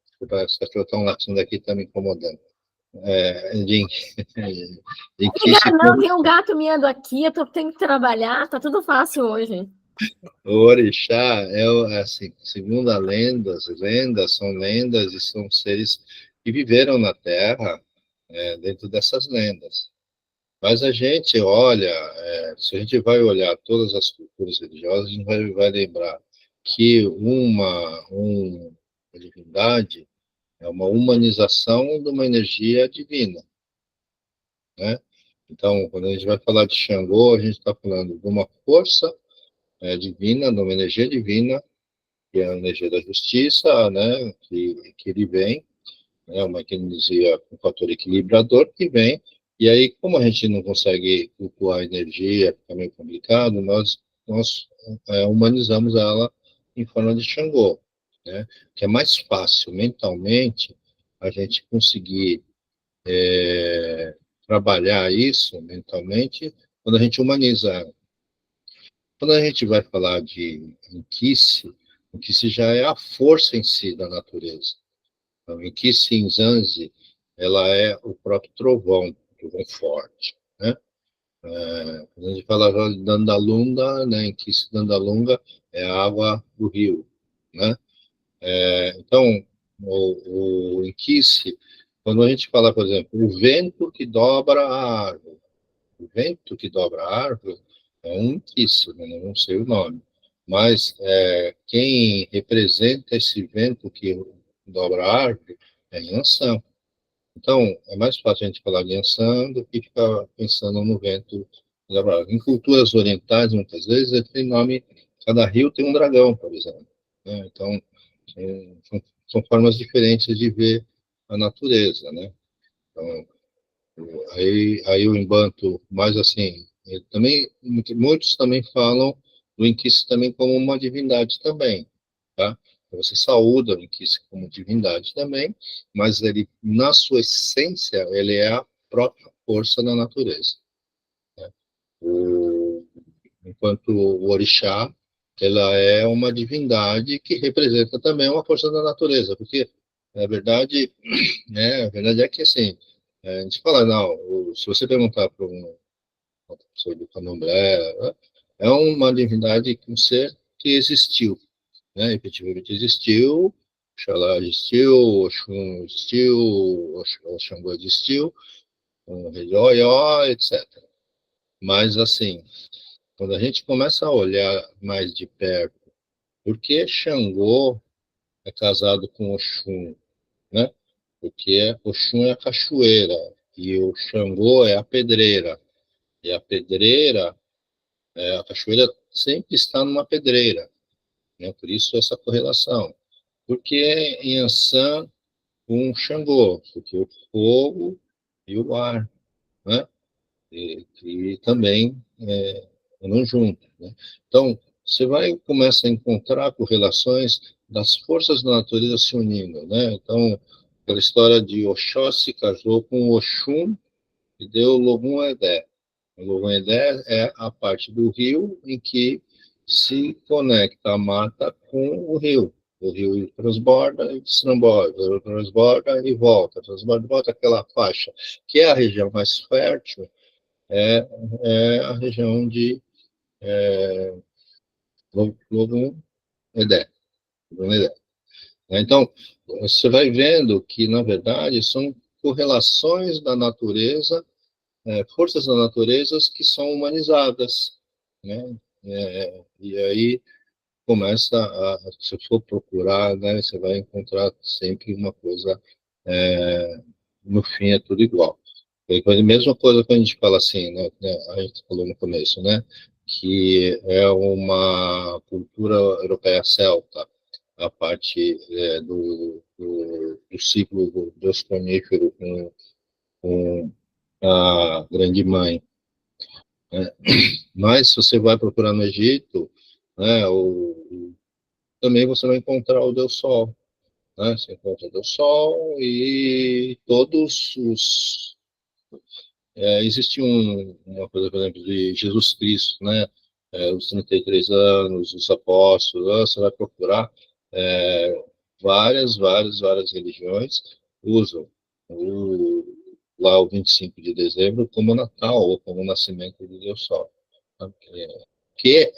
Desculpa, essa que eu estou latindo aqui está me incomodando. Inquice, Não, tem um gato miando aqui, eu tenho que trabalhar, tá tudo fácil hoje. o orixá assim, segundo a lenda, as lendas são lendas e são seres que viveram na Terra dentro dessas lendas. Mas a gente olha, se a gente vai olhar todas as culturas religiosas, a gente vai lembrar que uma divindade é uma humanização de uma energia divina, né? Então, quando a gente vai falar de Xangô, a gente está falando de uma força divina, de uma energia divina, que é a energia da justiça, né? Que ele vem, uma energia, um fator equilibrador que vem, e aí, como a gente não consegue flutuar a energia, fica meio complicado, nós humanizamos ela em forma de Xangô, né? Que é mais fácil mentalmente a gente conseguir trabalhar isso mentalmente quando a gente humaniza ela. Quando a gente vai falar de Inquice já é a força em si da natureza. Então, Inquice Nzanzi, ela é o próprio trovão forte, né? Quando a gente fala de Dandalunga, né? Inquice Dandalunga é a água do rio, né? Então, o Inquice, quando a gente fala, por exemplo, o vento que dobra a árvore, o vento que dobra a árvore é um Inquice, né? Não sei o nome, mas quem representa esse vento que dobra a árvore é Yansan. Então, é mais fácil a gente falar de Yansan do que ficar pensando no vento dobra a árvore. Em culturas orientais, muitas vezes, tem nome, cada rio tem um dragão, por exemplo, né? Então, são formas diferentes de ver a natureza, né? Então, Aí o Embanto, mas assim, também, muitos também falam do Inquice também como uma divindade também, tá? Você saúda o Inquice como divindade também, mas ele, na sua essência, ele é a própria força da natureza. O, enquanto o orixá, ela é uma divindade que representa também uma força da natureza, porque, na verdade, a verdade é que, assim, a gente fala, não, se você perguntar para uma pessoa do candomblé, é uma divindade, um ser que existiu, né, efetivamente existiu, Oxalá existiu, Oxum existiu, Oxangô existiu, o Rei de Oió, etc. Mas, assim, quando a gente começa a olhar mais de perto, por que Xangô é casado com Oxum, né? Porque Oxum é a cachoeira e o Xangô é a pedreira. E a pedreira, a cachoeira sempre está numa pedreira, né? Por isso essa correlação. Porque em Ansan, um Xangô, porque o fogo e o ar, né? E também andam juntos, né? Então, você vai começar a encontrar correlações das forças da natureza se unindo, né? Então, aquela história de Oxóssi casou com Oxum e deu Logum-Edé. O Logum-Edé é a parte do rio em que se conecta a mata com o rio. O rio transborda e transborda e volta, transborda e volta, aquela faixa, que é a região mais fértil, é, é a região de Logum-Edé. Então, você vai vendo que, na verdade, são correlações da natureza, forças da natureza que são humanizadas, né? E aí começa se for procurar, né, você vai encontrar sempre uma coisa, no fim é tudo igual. É a mesma coisa que a gente fala assim, né, a gente falou no começo, né, que é uma cultura europeia celta, a parte do ciclo do Deus carnífero com a grande mãe, né? Mas se você vai procurar no Egito, né, também você vai encontrar o Deus Sol, né? Você encontra o Deus Sol e todos os existe uma coisa, por exemplo, de Jesus Cristo, né? Os 33 anos, os apóstolos, você vai procurar, é, várias religiões usam o, lá o 25 de dezembro como Natal, ou como o nascimento do Deus Sol, tá? Que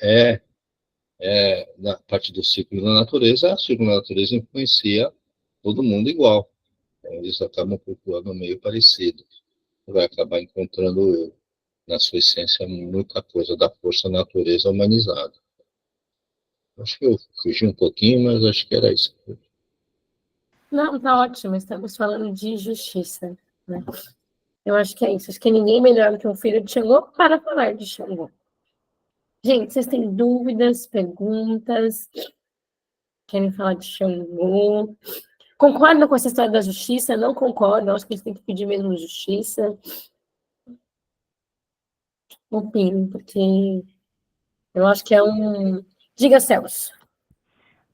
na parte do ciclo da natureza, o ciclo da natureza influencia todo mundo igual. Então, eles acabam cultuando meio parecido. Vai acabar encontrando, na sua essência, muita coisa da força da natureza humanizada. Acho que eu fugi um pouquinho, mas acho que era isso. Não, tá ótimo, estamos falando de justiça, né? Eu acho que é isso. Acho que ninguém melhor do que um filho de Xangô para falar de Xangô. Gente, vocês têm dúvidas, perguntas? Querem falar de Xangô? Concordam com essa história da justiça? Não concordam? Acho que a gente tem que pedir mesmo justiça. Opino, porque eu acho que é um... Diga, Celso.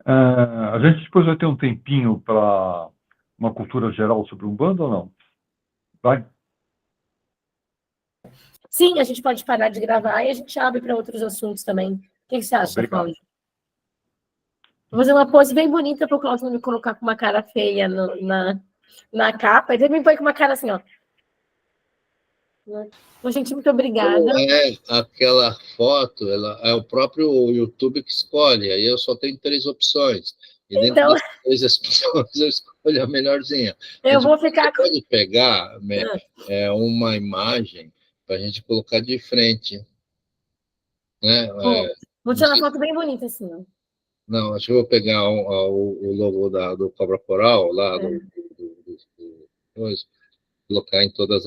A gente depois vai ter um tempinho para uma cultura geral sobre Umbanda ou não? Vai? Sim, a gente pode parar de gravar e a gente abre para outros assuntos também. O que você acha, Obrigado. Cláudio? Vou fazer uma pose bem bonita para o Cláudio não me colocar com uma cara feia na capa. Ele me põe com uma cara assim, ó. Bom, gente, muito obrigada. Aquela foto, ela é o próprio YouTube que escolhe, aí eu só tenho 3 opções. E dentro Então, das 3 opções, eu escolho a melhorzinha. eu vou ficar com... Pode pegar uma imagem para a gente colocar de frente, né? Vou tirar uma foto bem bonita, assim, ó. Não, acho que eu vou pegar o logo do Cobra Coral, lá, colocar em todas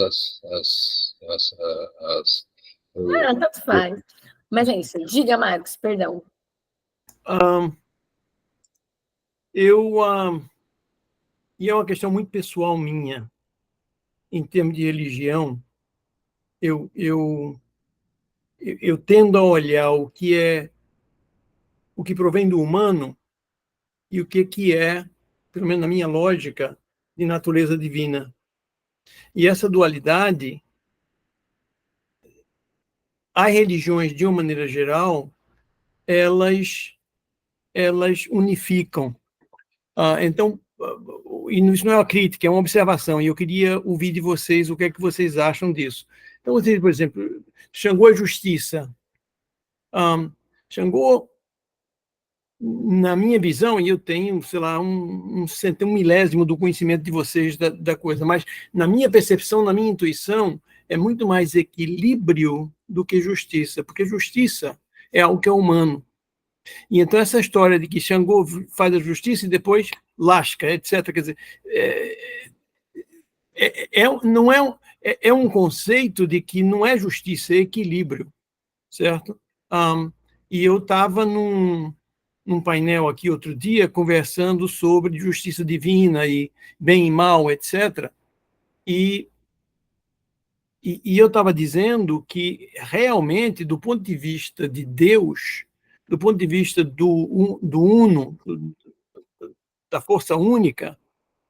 Tanto faz. Mas é isso. Diga, Marcos, perdão. E é uma questão muito pessoal minha. em termos de religião, eu tendo a olhar o que provém do humano e o que é, pelo menos na minha lógica, de natureza divina. E essa dualidade, as religiões, de uma maneira geral, elas unificam. Então, e isso não é uma crítica, é uma observação, e eu queria ouvir de vocês o que é que vocês acham disso. Então, vocês, por exemplo, Xangô é justiça. Xangô, na minha visão, e eu tenho, sei lá, um milésimo do conhecimento de vocês da coisa, mas na minha percepção, na minha intuição, é muito mais equilíbrio do que justiça, porque justiça é algo que é humano. E então essa história de que Xangô faz a justiça e depois lasca, etc., quer dizer, não é um conceito de que não é justiça, é equilíbrio, certo? E eu estava num painel aqui outro dia conversando sobre justiça divina e bem e mal, etc., e eu estava dizendo que realmente, do ponto de vista de Deus, do ponto de vista do uno, da força única,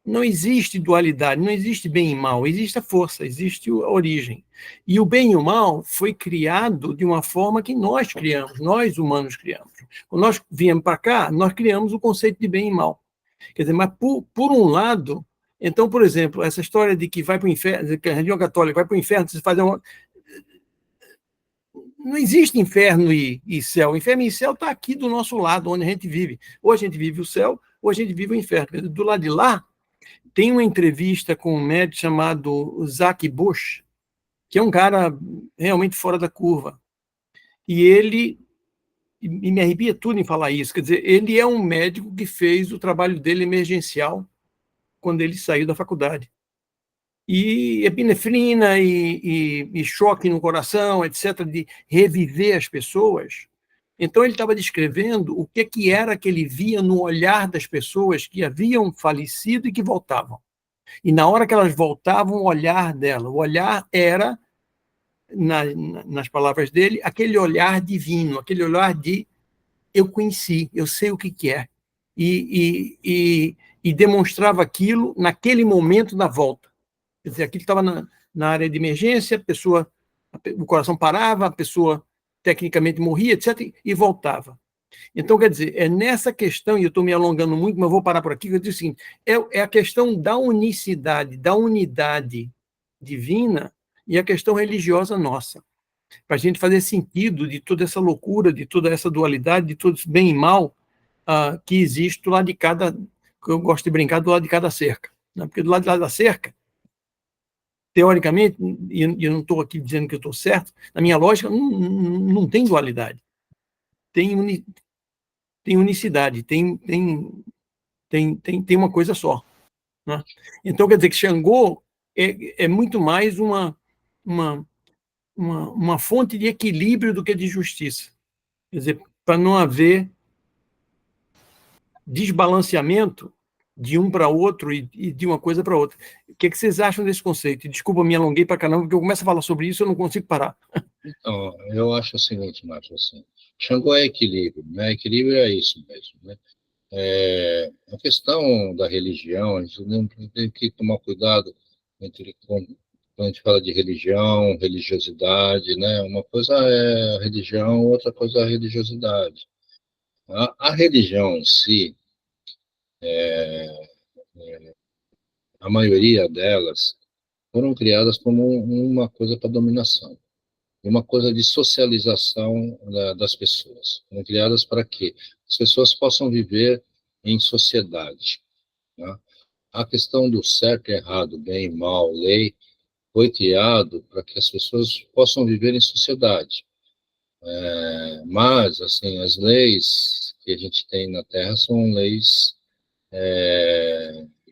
não existe dualidade, não existe bem e mal, existe a força, existe a origem. E o bem e o mal foi criado de uma forma que nós criamos, nós humanos criamos. Quando nós viemos para cá, nós criamos o conceito de bem e mal. Quer dizer, mas por um lado, então, por exemplo, essa história de que vai para o inferno, que a religião católica vai para o inferno, você faz uma... Não existe inferno e céu. Inferno e céu está aqui do nosso lado, onde a gente vive. Ou a gente vive o céu, ou a gente vive o inferno. Do lado de lá, tem uma entrevista com um médico chamado Zach Bush, que é um cara realmente fora da curva. E ele, e me arrepia tudo em falar isso, quer dizer, ele é um médico que fez o trabalho dele emergencial quando ele saiu da faculdade. E epinefrina e choque no coração, etc., de reviver as pessoas. Então, ele estava descrevendo o que era que ele via no olhar das pessoas que haviam falecido e que voltavam. E na hora que elas voltavam, o olhar dela, o olhar era, nas palavras dele, aquele olhar divino, aquele olhar de eu conheci, eu sei o que é. E demonstrava aquilo naquele momento da volta. Quer dizer, aquilo estava na área de emergência, o coração parava, a pessoa tecnicamente morria, etc., e voltava. Então, quer dizer, é nessa questão, e eu estou me alongando muito, mas vou parar por aqui, que eu digo o seguinte, é a questão da unicidade, da unidade divina e a questão religiosa nossa, para a gente fazer sentido de toda essa loucura, de toda essa dualidade, de todo esse bem e mal que existe do lado de cada, que eu gosto de brincar, do lado de cada cerca. Né? Porque do lado da cerca, teoricamente, e eu não estou aqui dizendo que eu estou certo, na minha lógica, não tem dualidade. Tem unicidade, tem uma coisa só. Né? Então, quer dizer que Xangô é muito mais uma fonte de equilíbrio do que de justiça. Quer dizer, para não haver desbalanceamento de um para outro e de uma coisa para outra. O que vocês acham desse conceito? Desculpa, me alonguei para caramba, porque eu começo a falar sobre isso e eu não consigo parar. Então, eu acho o seguinte, Márcio, assim, Xangô é equilíbrio, né? Equilíbrio é isso mesmo, né? A questão da religião, a gente tem que tomar cuidado quando a gente fala de religião, religiosidade, né? Uma coisa é a religião, outra coisa é a religiosidade. A religião em si, a maioria delas foram criadas como uma coisa para dominação, uma coisa de socialização das pessoas. Foram criadas para que as pessoas possam viver em sociedade. Né? A questão do certo e errado, bem e mal, lei, foi criado para que as pessoas possam viver em sociedade. Mas, assim, as leis que a gente tem na Terra são leis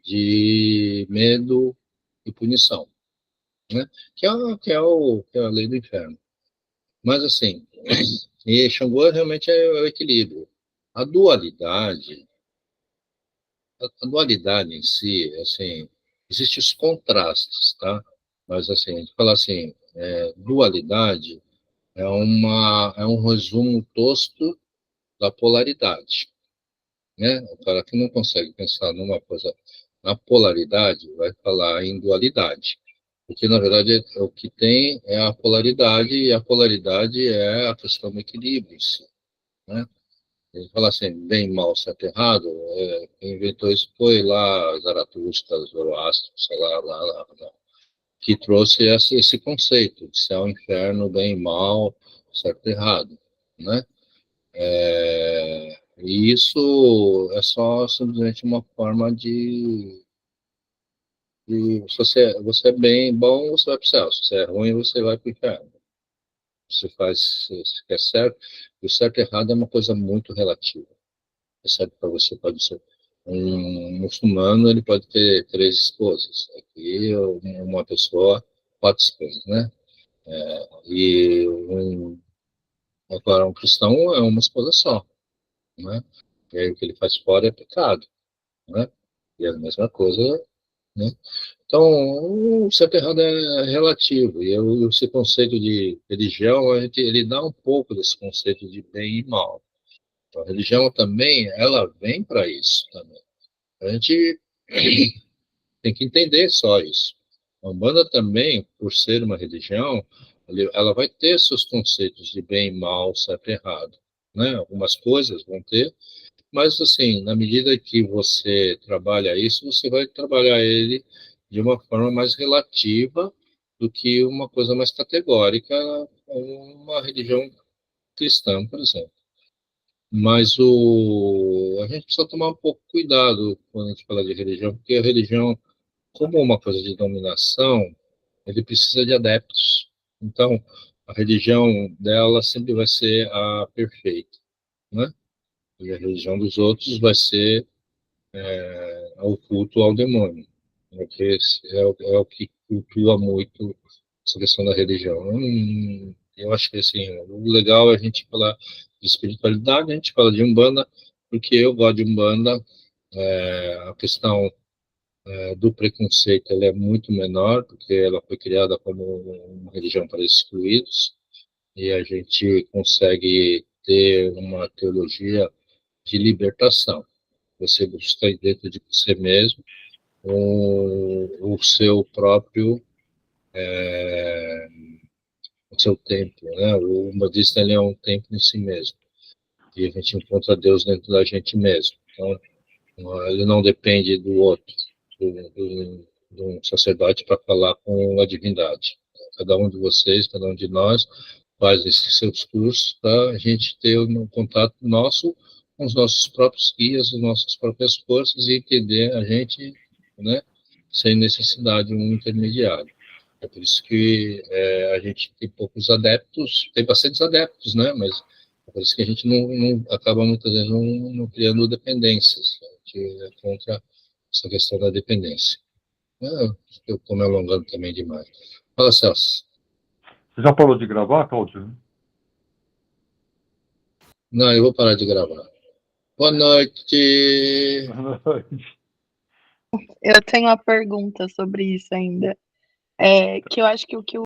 de medo e punição, né? Que é a lei do inferno. Mas, assim, e Xangô realmente é o equilíbrio. A dualidade, a dualidade em si, assim, existem os contrastes, tá? Mas, assim, a gente fala assim, dualidade é um resumo tosco da polaridade, né? O cara que não consegue pensar numa coisa na polaridade vai falar em dualidade, porque, na verdade, o que tem é a polaridade, e a polaridade é a questão do equilíbrio em si, né? Ele fala assim, bem, mal, certo, errado, quem inventou isso foi lá Zaratustra, Zoroastro, sei lá, que trouxe esse conceito de céu, inferno, bem e mal, certo e errado, né? E isso é só simplesmente uma forma de você é bem bom, você vai para o céu. Se você é ruim, você vai para o inferno. Se quer certo, e o certo e errado é uma coisa muito relativa. É certo para você, pode ser um muçulmano, ele pode ter 3 esposas. Aqui, uma pessoa, 4 esposas, né? E agora um cristão é uma esposa só, né? E aí o que ele faz fora é pecado, né? E é a mesma coisa, né? Então, o certo e errado é relativo, e esse conceito de religião, ele dá um pouco desse conceito de bem e mal. Então, a religião também, ela vem para isso também. A gente tem que entender só isso. A Umbanda também, por ser uma religião, ela vai ter seus conceitos de bem e mal, certo e errado, né? Algumas coisas vão ter, mas, assim, na medida que você trabalha isso, você vai trabalhar ele de uma forma mais relativa do que uma coisa mais categórica, uma religião cristã, por exemplo. Mas a gente precisa tomar um pouco cuidado quando a gente fala de religião, porque a religião, como uma coisa de dominação, ele precisa de adeptos. Então, a religião dela sempre vai ser a perfeita, né? E a religião dos outros vai ser o culto ao demônio, porque é o que cultua muito essa questão da religião. Eu acho que, assim, o legal é a gente falar de espiritualidade, a gente fala de Umbanda, porque eu gosto de Umbanda, a questão do preconceito ela é muito menor, porque ela foi criada como uma religião para excluídos, e a gente consegue ter uma teologia de libertação. Você busca dentro de você mesmo o seu próprio, o seu templo, né? O budista ele é um templo em si mesmo, e a gente encontra Deus dentro da gente mesmo. Então, ele não depende do outro, do um sacerdote para falar com a divindade. Cada um de vocês, cada um de nós faz esses seus cursos para a gente ter um contato nosso com os nossos próprios guias, as nossas próprias forças e entender a gente, né, sem necessidade de um intermediário. É por isso que a gente tem poucos adeptos, tem bastantes adeptos, né, mas é por isso que a gente não acaba muitas vezes não criando dependências. A gente é contra essa questão da dependência. Eu estou me alongando também demais. Fala, Celso. Você já parou de gravar, Cláudio? Não, eu vou parar de gravar. Boa noite. Eu tenho uma pergunta sobre isso ainda. Que eu acho que o que o